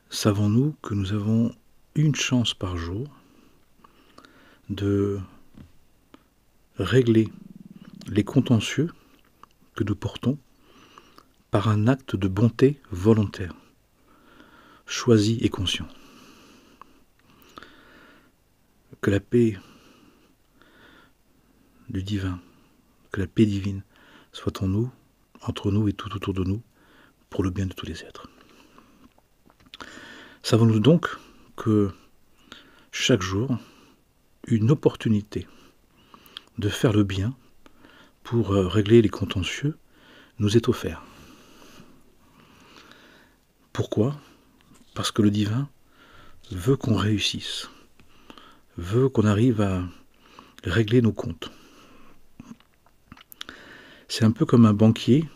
Savons-nous que nous avons une chance par jour de régler les contentieux que nous portons par un acte de bonté volontaire, choisi et conscient. Que la paix du divin, que la paix divine soit en nous, entre nous et tout autour de nous, pour le bien de tous les êtres. Savons-nous donc que chaque jour, une opportunité de faire le bien pour régler les contentieux nous est offerte. Pourquoi ? Parce que le divin veut qu'on réussisse, veut qu'on arrive à régler nos comptes. C'est un peu comme un banquier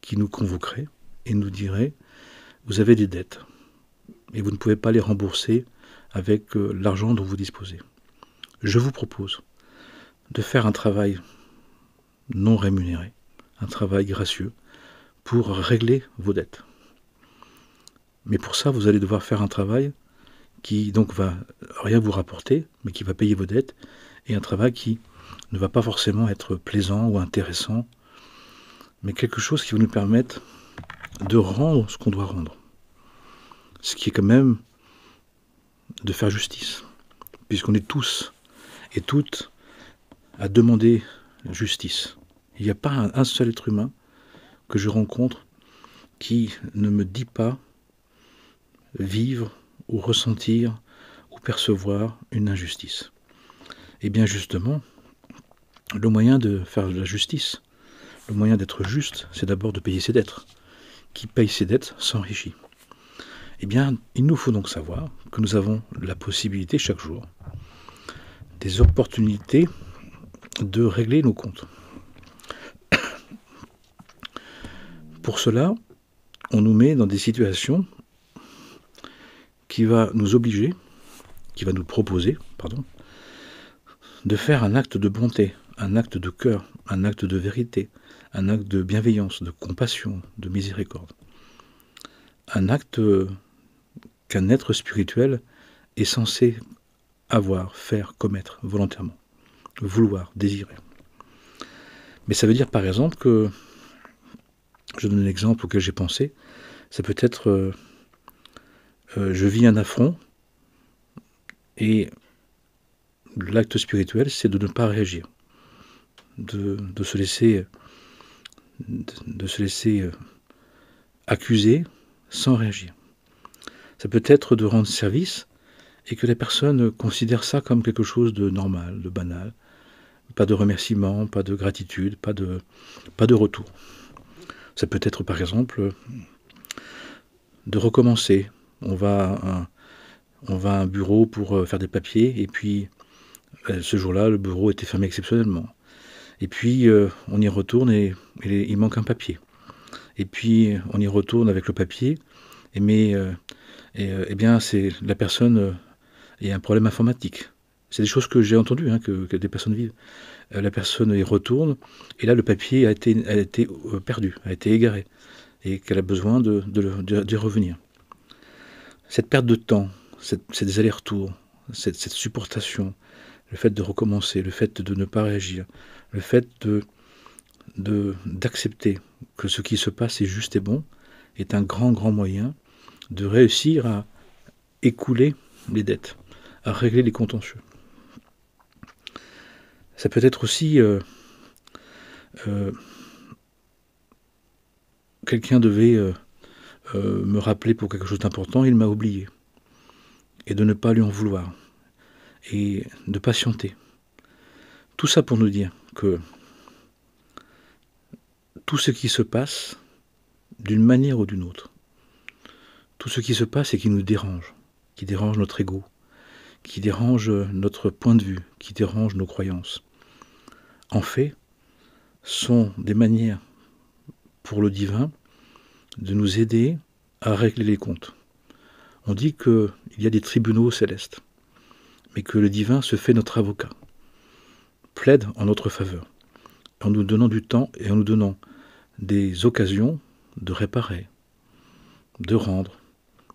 qui nous convoquerait et nous dirait « Vous avez des dettes et vous ne pouvez pas les rembourser avec l'argent dont vous disposez. Je vous propose de faire un travail non rémunéré, un travail gracieux, pour régler vos dettes. Mais pour ça, vous allez devoir faire un travail qui donc va rien vous rapporter, mais qui va payer vos dettes, et un travail qui ne va pas forcément être plaisant ou intéressant, mais quelque chose qui va nous permettre de rendre ce qu'on doit rendre. Ce qui est quand même de faire justice, puisqu'on est tous et toutes à demander justice. Il n'y a pas un seul être humain que je rencontre qui ne me dit pas vivre ou ressentir ou percevoir une injustice. Et bien justement, le moyen de faire de la justice, le moyen d'être juste, c'est d'abord de payer ses dettes. Qui paye ses dettes s'enrichit. Eh bien, il nous faut donc savoir que nous avons la possibilité chaque jour, des opportunités de régler nos comptes. Pour cela, on nous met dans des situations qui va nous obliger, qui va nous proposer, de faire un acte de bonté, un acte de cœur, un acte de vérité, un acte de bienveillance, de compassion, de miséricorde. Un acte qu'un être spirituel est censé avoir, faire, commettre volontairement, vouloir, désirer. Mais ça veut dire par exemple que, je donne un exemple auquel j'ai pensé, ça peut être je vis un affront et l'acte spirituel c'est de ne pas réagir, de se laisser accuser sans réagir. Ça peut être de rendre service et que la personne considère ça comme quelque chose de normal, de banal. Pas de remerciement, pas de gratitude, pas de retour. Ça peut être par exemple de recommencer. On va à un bureau pour faire des papiers et puis ce jour-là le bureau était fermé exceptionnellement. Et puis on y retourne et il manque un papier. Et puis on y retourne avec le papier, mais bien c'est la personne il y a un problème informatique. C'est des choses que j'ai entendues, que des personnes vivent. La personne y retourne, et là le papier a été perdu, a été égaré, et qu'elle a besoin d'y revenir. Cette perte de temps, ces allers-retours, cette supportation, le fait de recommencer, le fait de ne pas réagir, le fait d'accepter que ce qui se passe est juste et bon, est un grand moyen de réussir à écouler les dettes, à régler les contentieux. Ça peut être aussi quelqu'un devait me rappeler pour quelque chose d'important, il m'a oublié. Et de ne pas lui en vouloir. Et de patienter. Tout ça pour nous dire que tout ce qui se passe, d'une manière ou d'une autre, tout ce qui se passe et qui nous dérange, qui dérange notre ego, qui dérange notre point de vue, qui dérange nos croyances, en fait, sont des manières pour le divin de nous aider à régler les comptes. On dit qu'il y a des tribunaux célestes, mais que le divin se fait notre avocat, plaide en notre faveur, en nous donnant du temps et en nous donnant des occasions de réparer, de rendre,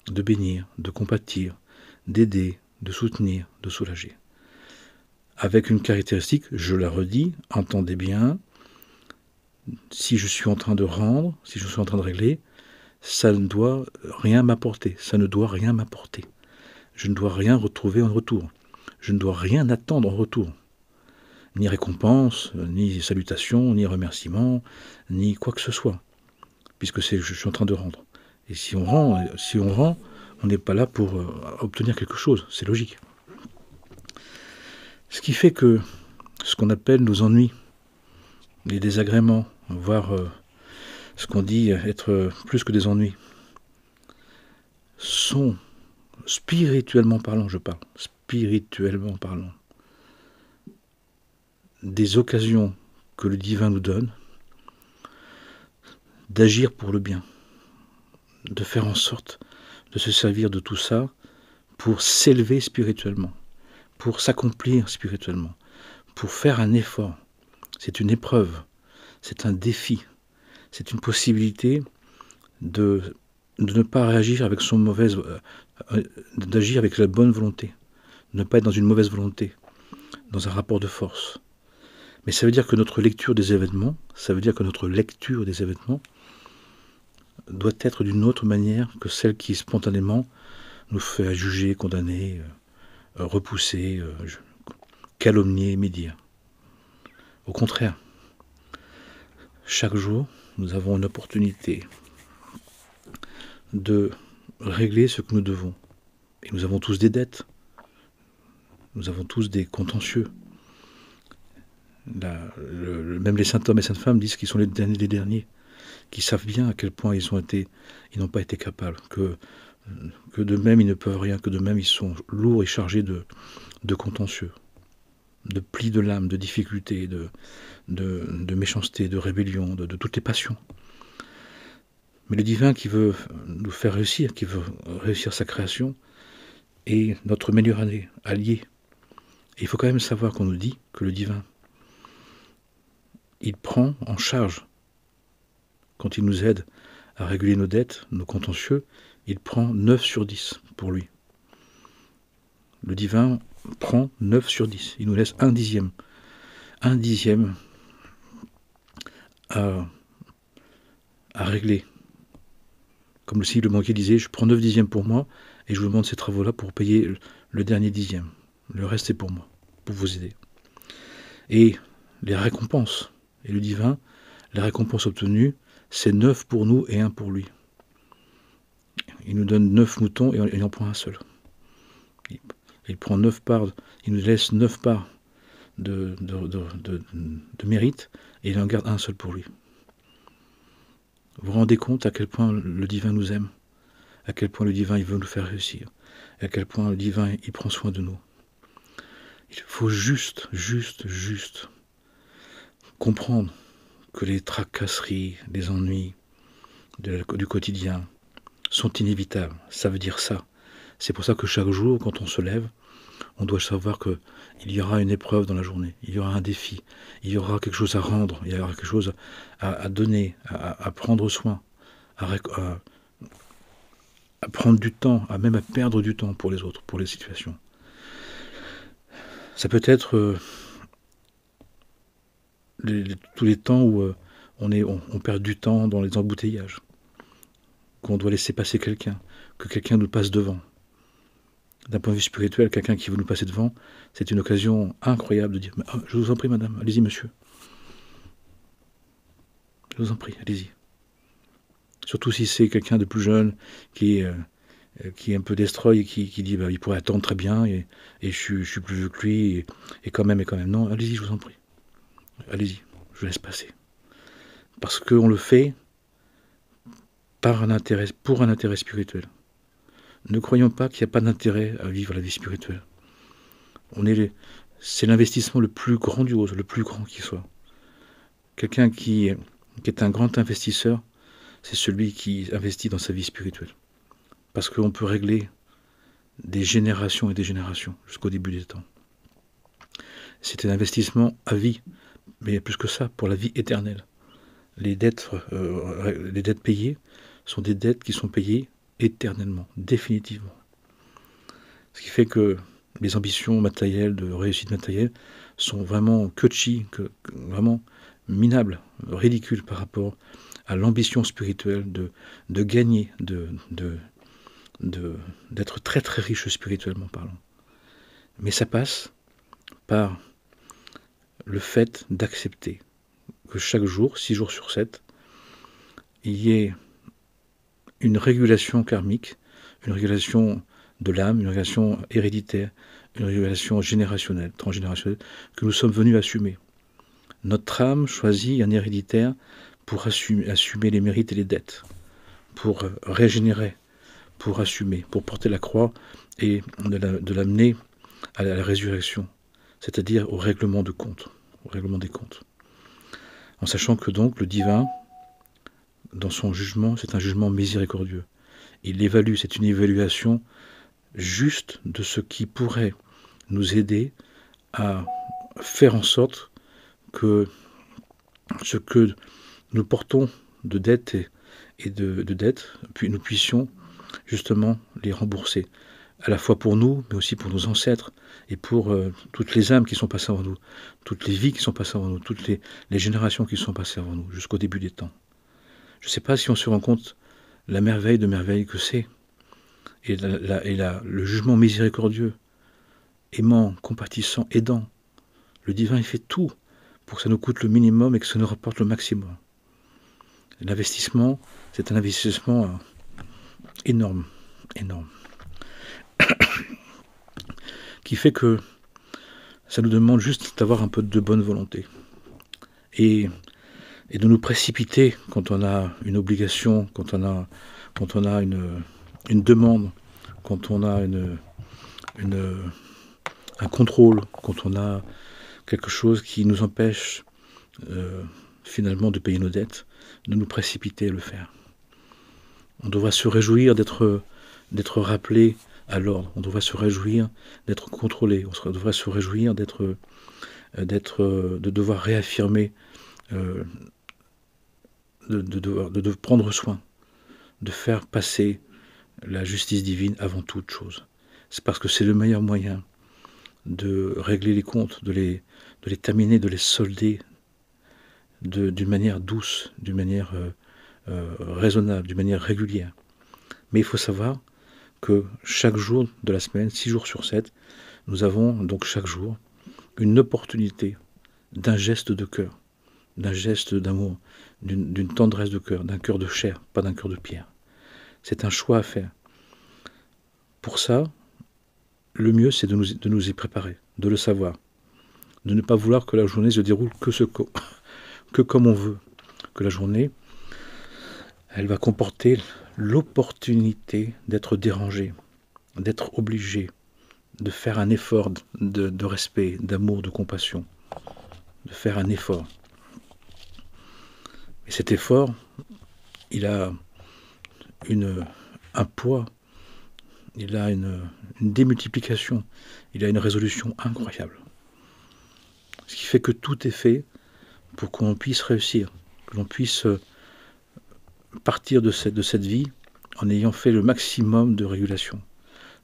de bénir, de compatir, d'aider, de soutenir, de soulager. Avec une caractéristique, je la redis, entendez bien, si je suis en train de rendre, si je suis en train de régler, ça ne doit rien m'apporter, ça ne doit rien m'apporter. Je ne dois rien retrouver en retour. Je ne dois rien attendre en retour. Ni récompense, ni salutation, ni remerciement, ni quoi que ce soit. Puisque je suis en train de rendre. Et si on rend, on n'est pas là pour obtenir quelque chose. C'est logique. Ce qui fait que ce qu'on appelle nos ennuis, les désagréments, voire ce qu'on dit être plus que des ennuis, sont, spirituellement parlant, je parle, spirituellement parlant, des occasions que le divin nous donne d'agir pour le bien, de faire en sorte de se servir de tout ça pour s'élever spirituellement, pour s'accomplir spirituellement, pour faire un effort. C'est une épreuve, c'est un défi, c'est une possibilité de ne pas réagir avec son mauvaise, d'agir avec la bonne volonté, de ne pas être dans une mauvaise volonté, dans un rapport de force. Mais ça veut dire que notre lecture des événements, doit être d'une autre manière que celle qui spontanément nous fait juger, condamner, repousser, calomnier, médire. Au contraire, chaque jour, nous avons une opportunité de régler ce que nous devons. Et nous avons tous des dettes. Nous avons tous des contentieux. Même les saints hommes et saintes femmes disent qu'ils sont les derniers des derniers, qui savent bien à quel point ils n'ont pas été capables, que d'eux-mêmes ils ne peuvent rien, que d'eux-mêmes ils sont lourds et chargés de contentieux, de plis de l'âme, de difficultés, de méchanceté, de rébellion, de toutes les passions. Mais le divin qui veut nous faire réussir, qui veut réussir sa création, est notre meilleur allié. Et il faut quand même savoir qu'on nous dit que le divin, il prend en charge, quand il nous aide à réguler nos dettes, nos contentieux, il prend 9 sur 10 pour lui. Le divin prend 9 sur 10. Il nous laisse un dixième. Un dixième à régler. Comme si le banquier disait, je prends 9 dixièmes pour moi et je vous demande ces travaux-là pour payer le dernier dixième. Le reste est pour moi, pour vous aider. Et les récompenses, et le divin, les récompenses obtenues, c'est 9 pour nous et 1 pour lui. Il nous donne 9 moutons et il en prend un seul. Il prend 9 parts, il nous laisse 9 parts de mérite et il en garde un seul pour lui. Vous vous rendez compte à quel point le divin nous aime, à quel point le divin il veut nous faire réussir, à quel point le divin il prend soin de nous. Il faut juste comprendre que les tracasseries, les ennuis du quotidien sont inévitables. Ça veut dire ça. C'est pour ça que chaque jour, quand on se lève, on doit savoir qu'il y aura une épreuve dans la journée, il y aura un défi, il y aura quelque chose à rendre, il y aura quelque chose à donner, à prendre soin, à prendre du temps, même à perdre du temps pour les autres, pour les situations. Ça peut être tous les temps où on perd du temps dans les embouteillages, qu'on doit laisser passer quelqu'un, que quelqu'un nous passe devant. D'un point de vue spirituel, quelqu'un qui veut nous passer devant, c'est une occasion incroyable de dire « Je vous en prie, madame, allez-y, monsieur. Je vous en prie, allez-y. » Surtout si c'est quelqu'un de plus jeune qui est un peu destroy et qui dit « Il pourrait attendre très bien et je suis plus vieux que lui et quand même. Non, allez-y, je vous en prie. Allez-y, je laisse passer. » Parce qu'on le fait pour un intérêt spirituel. Ne croyons pas qu'il n'y a pas d'intérêt à vivre la vie spirituelle. C'est l'investissement le plus grandiose, le plus grand qui soit. Quelqu'un qui est un grand investisseur, c'est celui qui investit dans sa vie spirituelle. Parce qu'on peut régler des générations et des générations jusqu'au début des temps. C'est un investissement à vie, mais plus que ça, pour la vie éternelle. Les dettes payées sont des dettes qui sont payées éternellement, définitivement. Ce qui fait que les ambitions matérielles, de réussite matérielle, sont vraiment vraiment minables, ridicules par rapport à l'ambition spirituelle de gagner, d'être très très riche spirituellement parlant. Mais ça passe par le fait d'accepter que chaque jour, 6 jours sur 7, il y ait une régulation karmique, une régulation de l'âme, une régulation héréditaire, une régulation générationnelle, transgénérationnelle, que nous sommes venus assumer. Notre âme choisit un héréditaire pour assumer les mérites et les dettes, pour régénérer, pour assumer, pour porter la croix et de l'amener à la résurrection, c'est-à-dire au règlement de compte, au règlement des comptes. En sachant que donc le divin, dans son jugement, c'est un jugement miséricordieux. Il évalue, c'est une évaluation juste de ce qui pourrait nous aider à faire en sorte que ce que nous portons de dettes et de dettes, puis nous puissions justement les rembourser, à la fois pour nous, mais aussi pour nos ancêtres, et pour toutes les âmes qui sont passées avant nous, toutes les vies qui sont passées avant nous, toutes les générations qui sont passées avant nous, jusqu'au début des temps. Je ne sais pas si on se rend compte la merveille de merveille que c'est, et le jugement miséricordieux, aimant, compatissant, aidant. Le divin, il fait tout pour que ça nous coûte le minimum et que ça nous rapporte le maximum. L'investissement, c'est un investissement énorme, énorme, qui fait que ça nous demande juste d'avoir un peu de bonne volonté et de nous précipiter quand on a une obligation, quand on a une demande, quand on a un contrôle, quand on a quelque chose qui nous empêche finalement de payer nos dettes, de nous précipiter à le faire. On devrait se réjouir d'être rappelé à l'ordre, on devrait se réjouir d'être contrôlé, on devrait se réjouir de devoir réaffirmer, de prendre soin, de faire passer la justice divine avant toute chose. C'est parce que c'est le meilleur moyen de régler les comptes, de les terminer, de les solder d'une manière douce, d'une manière raisonnable, d'une manière régulière. Mais il faut savoir que chaque jour de la semaine, 6 jours sur 7, nous avons donc chaque jour une opportunité d'un geste de cœur, d'un geste d'amour, d'une tendresse de cœur, d'un cœur de chair, pas d'un cœur de pierre. C'est un choix à faire. Pour ça, le mieux, c'est de nous y préparer, de le savoir, de ne pas vouloir que la journée se déroule que comme on veut, que la journée, elle va comporter l'opportunité d'être dérangé, d'être obligé, de faire un effort de respect, d'amour, de compassion, de faire un effort. Et cet effort, il a un poids, il a une démultiplication, il a une résolution incroyable. Ce qui fait que tout est fait pour qu'on puisse réussir, que l'on puisse partir de cette vie en ayant fait le maximum de régulation,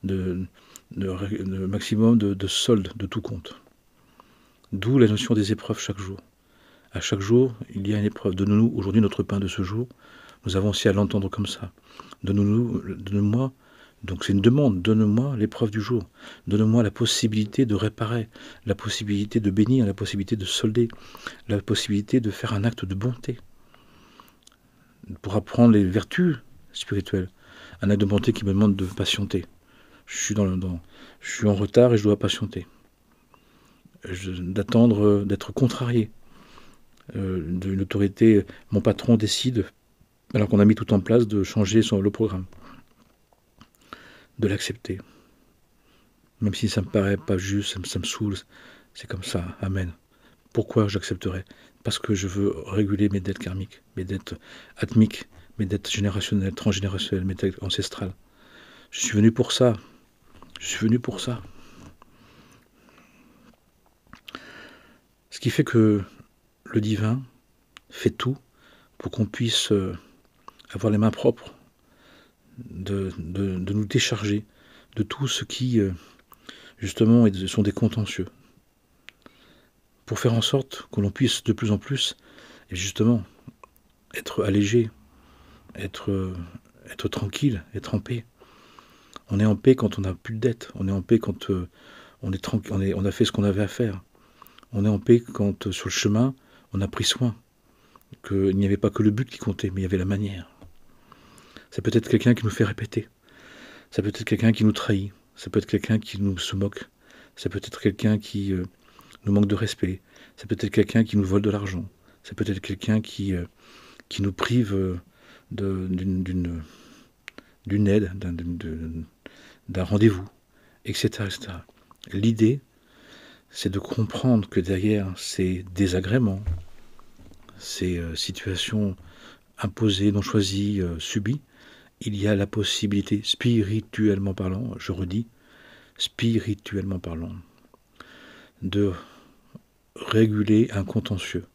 le maximum de solde de tout compte. D'où la notion des épreuves chaque jour. À chaque jour, il y a une épreuve. Donne-nous aujourd'hui notre pain de ce jour. Nous avons aussi à l'entendre comme ça. Donne-moi, donc c'est une demande, donne-moi l'épreuve du jour. Donne-moi la possibilité de réparer, la possibilité de bénir, la possibilité de solder, la possibilité de faire un acte de bonté. Pour apprendre les vertus spirituelles. Un acte de bonté qui me demande de patienter. Je suis en retard et je dois patienter. D'être contrarié. D'une autorité, mon patron décide, alors qu'on a mis tout en place, de changer le programme. De l'accepter. Même si ça me paraît pas juste, ça me saoule, c'est comme ça, amen. Pourquoi j'accepterais? Parce que je veux réguler mes dettes karmiques, mes dettes atmiques, mes dettes générationnelles, transgénérationnelles, mes dettes ancestrales. Je suis venu pour ça. Je suis venu pour ça. Ce qui fait que le divin fait tout pour qu'on puisse avoir les mains propres, de nous décharger de tout ce qui, justement, sont des contentieux, pour faire en sorte que l'on puisse de plus en plus, et justement, être allégé, être tranquille, être en paix. On est en paix quand on n'a plus de dettes, on est en paix quand on a fait ce qu'on avait à faire. On est en paix quand, sur le chemin, on a pris soin, qu'il n'y avait pas que le but qui comptait, mais il y avait la manière. Ça peut être quelqu'un qui nous fait répéter. Ça peut être quelqu'un qui nous trahit. Ça peut être quelqu'un qui nous se moque. Ça peut être quelqu'un qui nous manque de respect. Ça peut être quelqu'un qui nous vole de l'argent. Ça peut être quelqu'un qui nous prive d'une aide, d'un rendez-vous, etc., etc. L'idée, c'est de comprendre que derrière ces désagréments, ces situations imposées, non choisies, subies, il y a la possibilité, spirituellement parlant, je redis, spirituellement parlant, de réguler un contentieux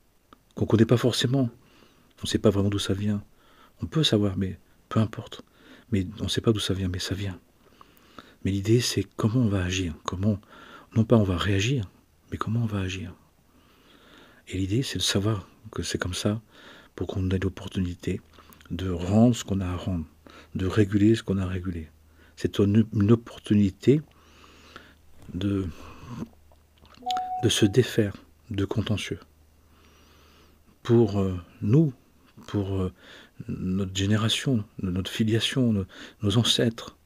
qu'on ne connaît pas forcément. On ne sait pas vraiment d'où ça vient. On peut savoir, mais peu importe. Mais on ne sait pas d'où ça vient, mais ça vient. Mais l'idée, c'est comment on va agir. Comment, non pas on va réagir, mais comment on va agir. Et l'idée, c'est de savoir que c'est comme ça pour qu'on ait l'opportunité de rendre ce qu'on a à rendre, de réguler ce qu'on a à réguler. C'est une opportunité de se défaire de contentieux. Pour nous, pour notre génération, notre filiation, nos ancêtres,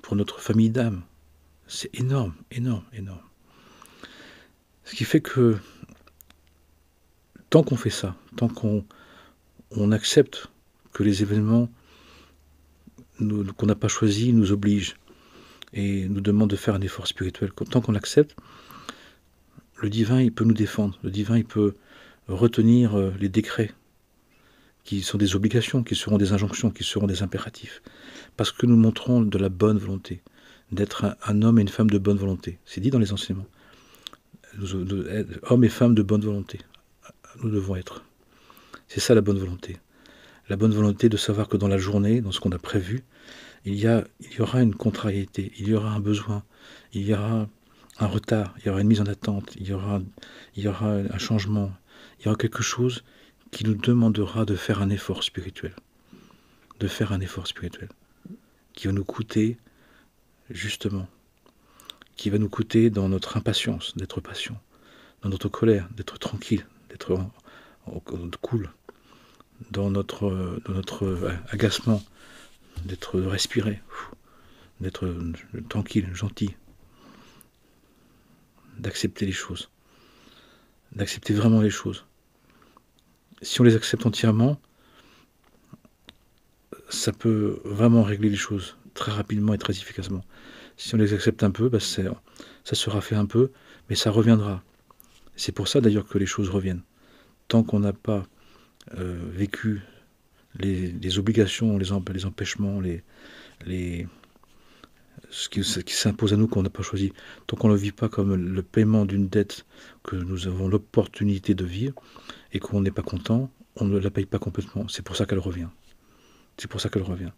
pour notre famille d'âme. C'est énorme, énorme, énorme. Ce qui fait que tant qu'on fait ça, tant qu'on accepte que les événements qu'on n'a pas choisis nous obligent et nous demandent de faire un effort spirituel, tant qu'on l'accepte, le divin, il peut nous défendre. Le divin, il peut retenir les décrets qui sont des obligations, qui seront des injonctions, qui seront des impératifs. Parce que nous montrons de la bonne volonté, d'être un homme et une femme de bonne volonté. C'est dit dans les enseignements. Hommes et femmes de bonne volonté, nous devons être. C'est ça la bonne volonté. La bonne volonté de savoir que dans la journée, dans ce qu'on a prévu, il y aura une contrariété, il y aura un besoin, il y aura un retard, il y aura une mise en attente, il y aura un changement, il y aura quelque chose qui nous demandera de faire un effort spirituel. De faire un effort spirituel. Qui va nous coûter, justement, qui va nous coûter dans notre impatience, d'être patient, dans notre colère, d'être tranquille, d'être cool, dans notre agacement, d'être respiré, d'être tranquille, gentil, d'accepter les choses, d'accepter vraiment les choses. Si on les accepte entièrement, ça peut vraiment régler les choses très rapidement et très efficacement. Si on les accepte un peu, ça sera fait un peu, mais ça reviendra. C'est pour ça d'ailleurs que les choses reviennent. Tant qu'on n'a pas vécu les obligations, les empêchements, ce qui s'impose à nous qu'on n'a pas choisi, tant qu'on ne le vit pas comme le paiement d'une dette que nous avons l'opportunité de vivre et qu'on n'est pas content, on ne la paye pas complètement. C'est pour ça qu'elle revient. C'est pour ça qu'elle revient.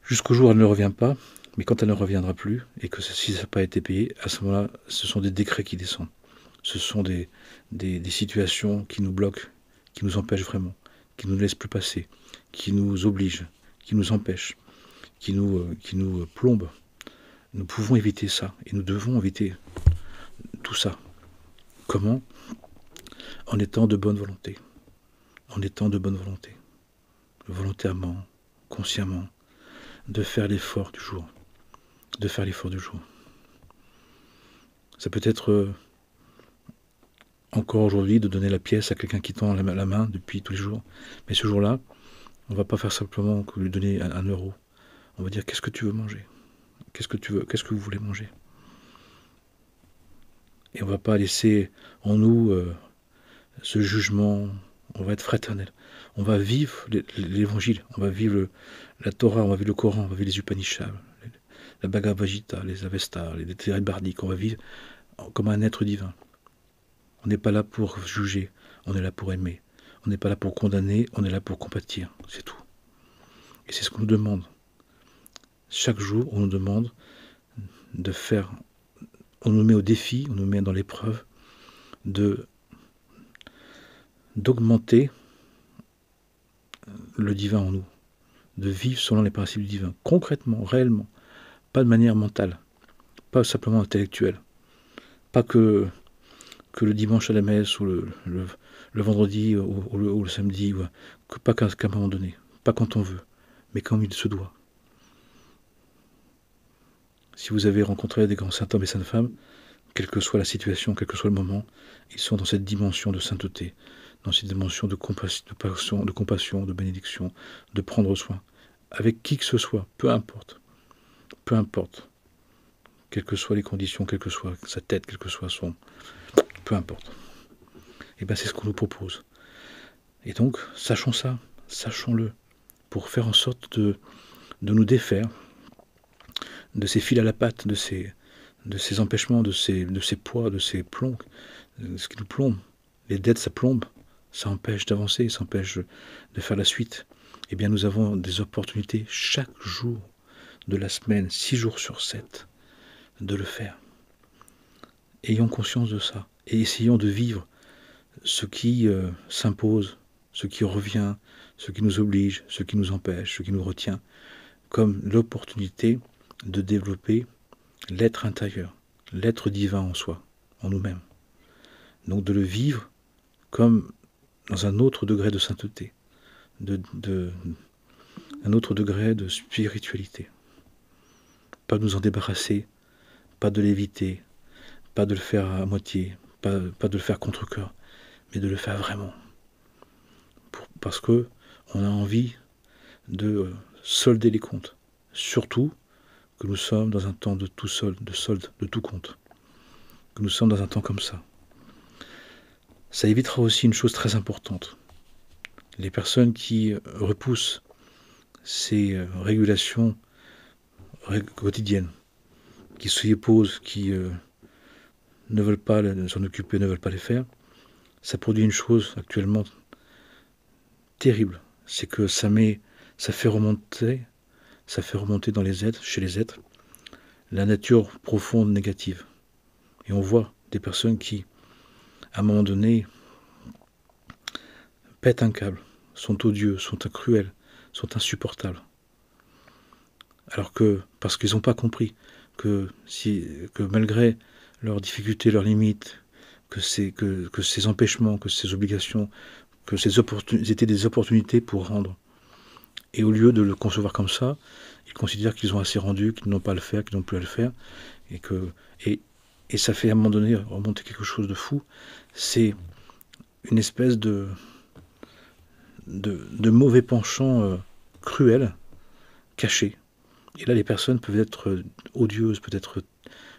Jusqu'au jour où elle ne revient pas, mais quand elle ne reviendra plus, et que si ça n'a pas été payé, à ce moment-là, ce sont des décrets qui descendent. Ce sont des situations qui nous bloquent, qui nous empêchent vraiment, qui ne nous laissent plus passer, qui nous obligent, qui nous empêchent, qui nous plombent. Nous pouvons éviter ça, et nous devons éviter tout ça. Comment ? En étant de bonne volonté. En étant de bonne volonté. Volontairement, consciemment, de faire l'effort du jour. De faire l'effort du jour. Ça peut être encore aujourd'hui de donner la pièce à quelqu'un qui tend la main depuis tous les jours. Mais ce jour-là, on ne va pas faire simplement que lui donner un euro. On va dire, qu'est-ce que tu veux manger ? Qu'est-ce que tu veux ? Qu'est-ce que vous voulez manger ? Et on ne va pas laisser en nous ce jugement. On va être fraternel. On va vivre l'évangile. On va vivre la Torah, on va vivre le Coran, on va vivre les Upanishads, la Bhagavad Gita, les Avestas, les théories bardiques. On va vivre comme un être divin. On n'est pas là pour juger, on est là pour aimer. On n'est pas là pour condamner, on est là pour compatir. C'est tout. Et c'est ce qu'on nous demande. Chaque jour, on nous demande de faire, on nous met au défi, on nous met dans l'épreuve d'augmenter le divin en nous, de vivre selon les principes du divin, concrètement, réellement, pas de manière mentale, pas simplement intellectuelle, pas que le dimanche à la messe ou le vendredi ou le samedi, pas qu'à un moment donné, pas quand on veut, mais comme il se doit. Si vous avez rencontré des grands saints hommes et saintes femmes, quelle que soit la situation, quel que soit le moment, ils sont dans cette dimension de sainteté, dans cette dimension de compassion, de bénédiction, de prendre soin, avec qui que ce soit, peu importe, quelles que soient les conditions, quelle que soit sa tête, quel que soit son... peu importe. Et bien c'est ce qu'on nous propose. Et donc, sachons ça, sachons-le, pour faire en sorte de nous défaire de ces fils à la patte, de ces empêchements, de ces poids, de ces plombs, ce qui nous plombe. Les dettes, ça plombe, ça empêche d'avancer, ça empêche de faire la suite. Eh bien, nous avons des opportunités chaque jour de la semaine, 6 jours sur 7, de le faire. Ayons conscience de ça et essayons de vivre ce qui s'impose, ce qui revient, ce qui nous oblige, ce qui nous empêche, ce qui nous retient, comme l'opportunité de développer l'être intérieur, l'être divin en soi, en nous-mêmes. Donc de le vivre comme dans un autre degré de sainteté, un autre degré de spiritualité. Pas de nous en débarrasser, pas de l'éviter, pas de le faire à moitié, pas de le faire contre-cœur, mais de le faire vraiment. Parce que on a envie de solder les comptes. Surtout que nous sommes dans un temps de tout solde, de tout compte. Que nous sommes dans un temps comme ça. Ça évitera aussi une chose très importante. Les personnes qui repoussent ces régulations quotidiennes, qui s'y opposent, qui ne veulent pas s'en occuper, ne veulent pas les faire, ça produit une chose actuellement terrible. C'est que ça fait remonter dans les êtres, chez les êtres, la nature profonde négative. Et on voit des personnes qui, à un moment donné, pètent un câble, sont odieux, sont cruels, sont insupportables. Alors que, parce qu'ils n'ont pas compris que malgré leurs difficultés, leurs limites, que ces empêchements, que ces obligations, que étaient des opportunités pour rendre. Et au lieu de le concevoir comme ça, ils considèrent qu'ils ont assez rendu, qu'ils n'ont pas à le faire, qu'ils n'ont plus à le faire, et ça fait à un moment donné remonter quelque chose de fou. C'est une espèce de mauvais penchant cruel, caché. Et là, les personnes peuvent être odieuses, peut-être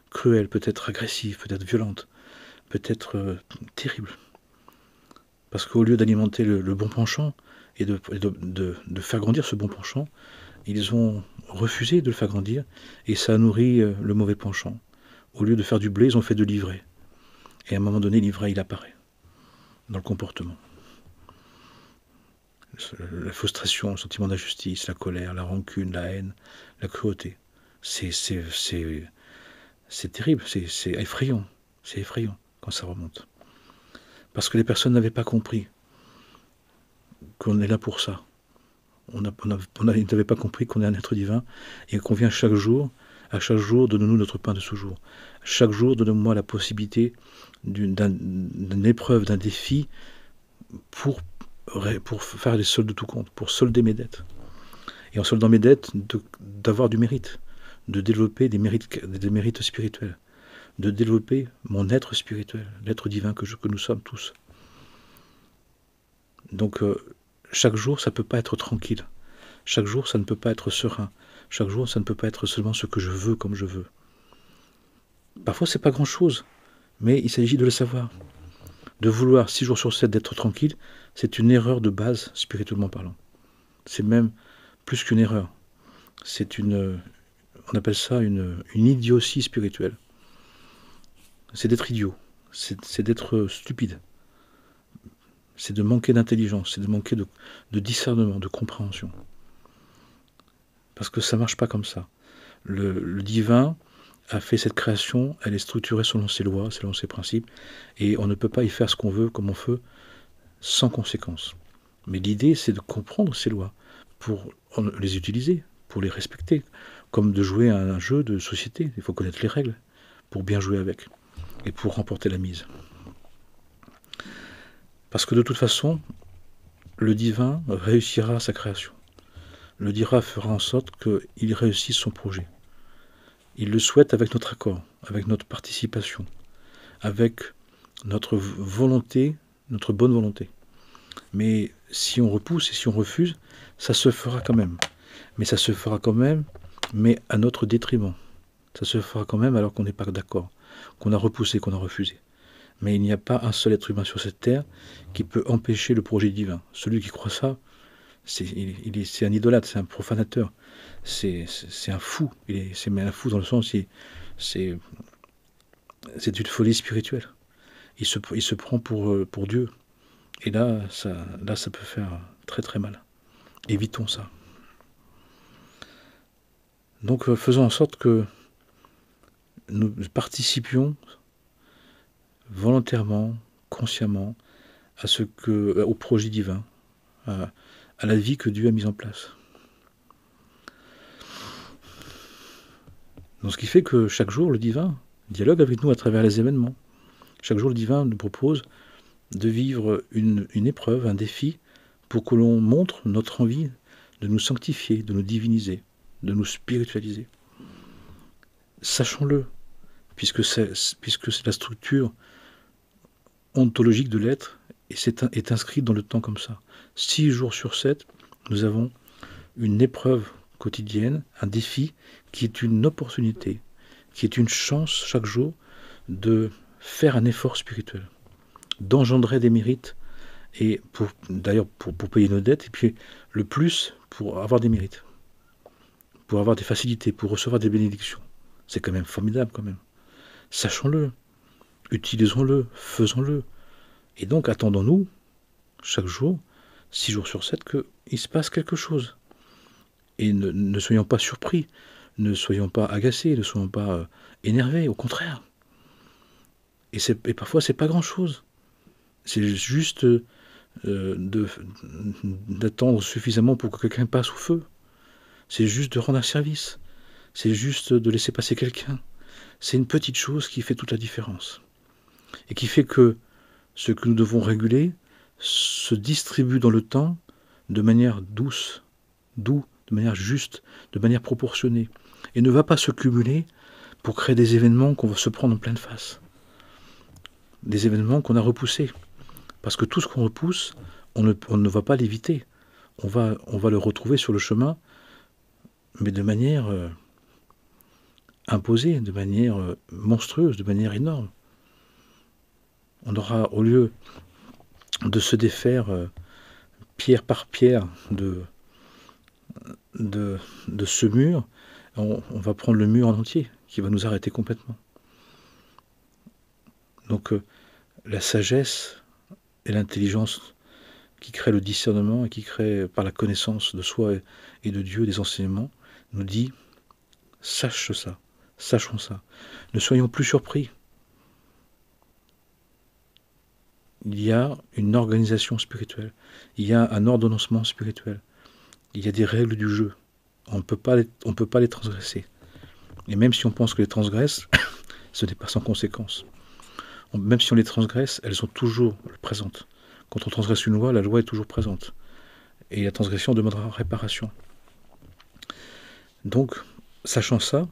cruelles, peut-être agressives, peut-être violentes, peut-être terribles. Parce qu'au lieu d'alimenter le bon penchant et de faire grandir ce bon penchant, ils ont refusé de le faire grandir et ça a nourri le mauvais penchant. Au lieu de faire du blé, ils ont fait de l'ivraie. Et à un moment donné, l'ivraie, il apparaît dans le comportement. La frustration, le sentiment d'injustice, la colère, la rancune, la haine, la cruauté. C'est terrible, c'est effrayant. C'est effrayant quand ça remonte. Parce que les personnes n'avaient pas compris qu'on est là pour ça. On n'avait pas compris qu'on est un être divin et qu'on vient chaque jour, donne-nous notre pain de ce jour. Chaque jour, donne-moi la possibilité d'une épreuve, d'un défi pour faire les soldes de tout compte, pour solder mes dettes. Et en soldant mes dettes, d'avoir du mérite, de développer des mérites spirituels, de développer mon être spirituel, l'être divin que nous sommes tous. Donc, chaque jour, ça ne peut pas être tranquille. Chaque jour, ça ne peut pas être serein. Chaque jour, ça ne peut pas être seulement ce que je veux comme je veux. Parfois, c'est pas grand-chose, mais il s'agit de le savoir. De vouloir 6 jours sur 7 d'être tranquille, c'est une erreur de base, spirituellement parlant. C'est même plus qu'une erreur. On appelle ça une idiotie spirituelle. C'est d'être idiot, c'est d'être stupide. C'est de manquer d'intelligence, c'est de manquer de discernement, de compréhension. Parce que ça ne marche pas comme ça. Le divin a fait cette création, elle est structurée selon ses lois, selon ses principes, et on ne peut pas y faire ce qu'on veut, comme on veut, sans conséquence. Mais l'idée, c'est de comprendre ces lois, pour les utiliser, pour les respecter, comme de jouer à un jeu de société. Il faut connaître les règles pour bien jouer avec, et pour remporter la mise. Parce que de toute façon, le divin réussira sa création. Le divin fera en sorte qu'il réussisse son projet. Il le souhaite avec notre accord, avec notre participation, avec notre volonté, notre bonne volonté. Mais si on repousse et si on refuse, ça se fera quand même. Mais ça se fera quand même, mais à notre détriment. Ça se fera quand même alors qu'on n'est pas d'accord, qu'on a repoussé, qu'on a refusé. Mais il n'y a pas un seul être humain sur cette terre qui peut empêcher le projet divin. Celui qui croit ça, c'est un idolâtre, c'est un profanateur, c'est un fou. C'est un fou dans le sens, c'est une folie spirituelle. Il se prend pour Dieu. Et là, ça peut faire très très mal. Évitons ça. Donc faisons en sorte que nous participions volontairement, consciemment, au projet divin, à la vie que Dieu a mise en place. Donc ce qui fait que chaque jour, le divin dialogue avec nous à travers les événements. Chaque jour, le divin nous propose de vivre une épreuve, un défi, pour que l'on montre notre envie de nous sanctifier, de nous diviniser, de nous spiritualiser. Sachons-le, puisque c'est la structure ontologique de l'être, et est inscrite dans le temps comme ça. 6 jours sur 7, nous avons une épreuve quotidienne, un défi, qui est une opportunité, qui est une chance chaque jour de faire un effort spirituel, d'engendrer des mérites, et d'ailleurs pour payer nos dettes, et puis le plus pour avoir des mérites, pour avoir des facilités, pour recevoir des bénédictions. C'est quand même formidable quand même. Sachons-le, utilisons-le, faisons-le. Et donc attendons-nous, chaque jour, 6 jours sur 7, qu'il se passe quelque chose. Et ne soyons pas surpris, ne soyons pas agacés, ne soyons pas énervés, au contraire. Et parfois, c'est pas grand-chose. C'est juste d'attendre suffisamment pour que quelqu'un passe au feu. C'est juste de rendre un service. C'est juste de laisser passer quelqu'un. C'est une petite chose qui fait toute la différence. Et qui fait que ce que nous devons réguler se distribue dans le temps de manière douce, de manière juste, de manière proportionnée. Et ne va pas se cumuler pour créer des événements qu'on va se prendre en pleine face. Des événements qu'on a repoussés. Parce que tout ce qu'on repousse, on ne va pas l'éviter. On va le retrouver sur le chemin, mais de manière imposée, de manière monstrueuse, de manière énorme. On aura, au lieu de se défaire pierre par pierre de ce mur, on va prendre le mur en entier, qui va nous arrêter complètement. Donc la sagesse et l'intelligence qui crée le discernement et qui crée par la connaissance de soi et de Dieu des enseignements, nous dit, sache ça, sachons ça. Ne soyons plus surpris. Il y a une organisation spirituelle, il y a un ordonnancement spirituel, il y a des règles du jeu. On ne peut pas les transgresser. Et même si on pense que les transgresse, ce n'est pas sans conséquence. Même si on les transgresse, elles sont toujours présentes. Quand on transgresse une loi, la loi est toujours présente. Et la transgression demandera réparation. Donc, sachant ça,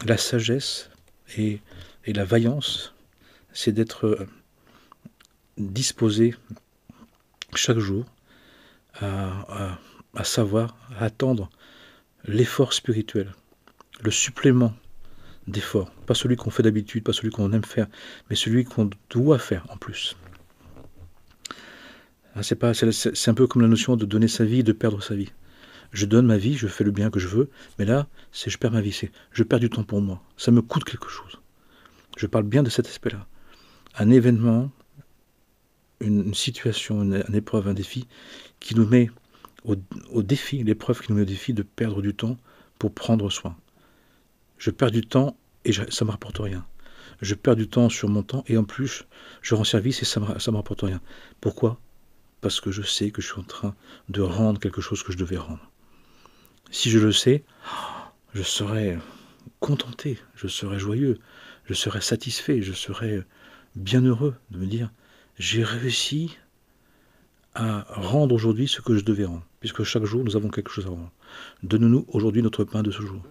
la sagesse et la vaillance, c'est d'être disposé chaque jour à savoir, à attendre l'effort spirituel, le supplément d'effort, pas celui qu'on fait d'habitude, pas celui qu'on aime faire, mais celui qu'on doit faire en plus. C'est un peu comme la notion de donner sa vie et de perdre sa vie. Je donne ma vie, je fais le bien que je veux, mais là, c'est je perds ma vie, c'est je perds du temps pour moi. Ça me coûte quelque chose. Je parle bien de cet aspect-là. Un événement, une situation, une épreuve, un défi qui nous met au, au défi, l'épreuve qui nous met au défi de perdre du temps pour prendre soin. Je perds du temps et ça ne me rapporte rien. Je perds du temps sur mon temps et en plus, je rends service et ça me rapporte rien. Pourquoi? Parce que je sais que je suis en train de rendre quelque chose que je devais rendre. Si je le sais, je serai contenté, je serai joyeux, je serai satisfait, je serai bien heureux de me dire j'ai réussi à rendre aujourd'hui ce que je devais rendre, puisque chaque jour nous avons quelque chose à rendre. Donne-nous aujourd'hui notre pain de ce jour.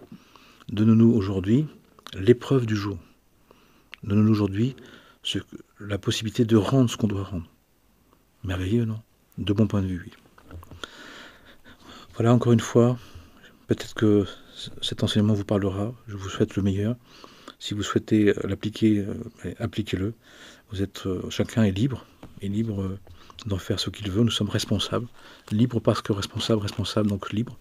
Donne-nous aujourd'hui l'épreuve du jour. Donne-nous aujourd'hui la possibilité de rendre ce qu'on doit rendre. Merveilleux, non? De mon point de vue, oui. Voilà, encore une fois, peut-être que cet enseignement vous parlera. Je vous souhaite le meilleur. Si vous souhaitez l'appliquer, appliquez-le. Vous êtes, chacun est libre d'en faire ce qu'il veut. Nous sommes responsables. Libres parce que responsable donc libre.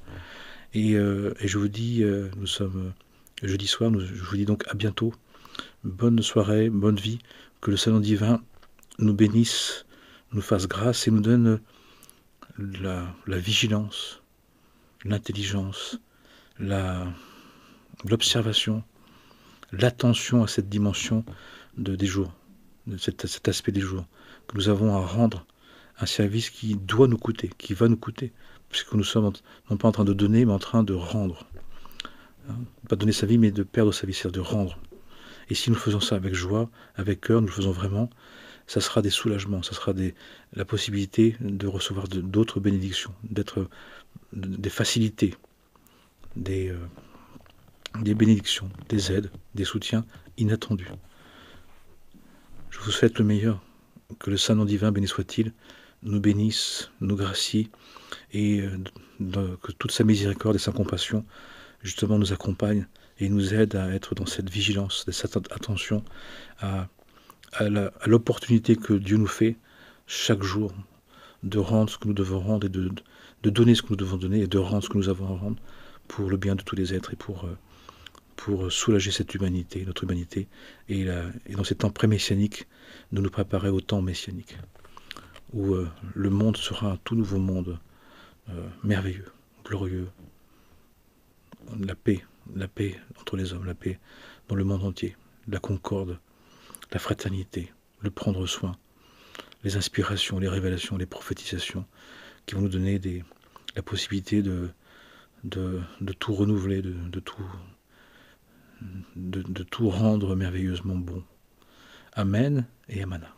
Et je vous dis, nous sommes jeudi soir, je vous dis donc à bientôt. Bonne soirée, bonne vie. Que le Salon divin nous bénisse, nous fasse grâce et nous donne la vigilance, l'intelligence, l'observation, l'attention à cette dimension des jours, de cet aspect des jours, que nous avons à rendre un service qui doit nous coûter, qui va nous coûter, puisque nous sommes non pas en train de donner, mais en train de rendre. Pas donner sa vie, mais de perdre sa vie, c'est-à-dire de rendre. Et si nous faisons ça avec joie, avec cœur, nous le faisons vraiment, ça sera des soulagements, ça sera la possibilité de recevoir d'autres bénédictions, des facilités, des bénédictions, des aides, des soutiens inattendus. Je vous souhaite le meilleur, que le Saint-Nom divin, béni soit-il, nous bénisse, nous gracie, et que toute sa miséricorde et sa compassion, justement, nous accompagne et nous aide à être dans cette vigilance, cette attention à l'opportunité que Dieu nous fait chaque jour de rendre ce que nous devons rendre et de donner ce que nous devons donner et de rendre ce que nous avons à rendre pour le bien de tous les êtres et pour soulager cette humanité, notre humanité, et dans ces temps pré-messianiques, de nous préparer au temps messianique, où le monde sera un tout nouveau monde, merveilleux, glorieux, la paix entre les hommes, la paix dans le monde entier, la concorde, la fraternité, le prendre soin, les inspirations, les révélations, les prophétisations, qui vont nous donner la possibilité de tout renouveler, de tout rendre merveilleusement bon. Amen et Amana.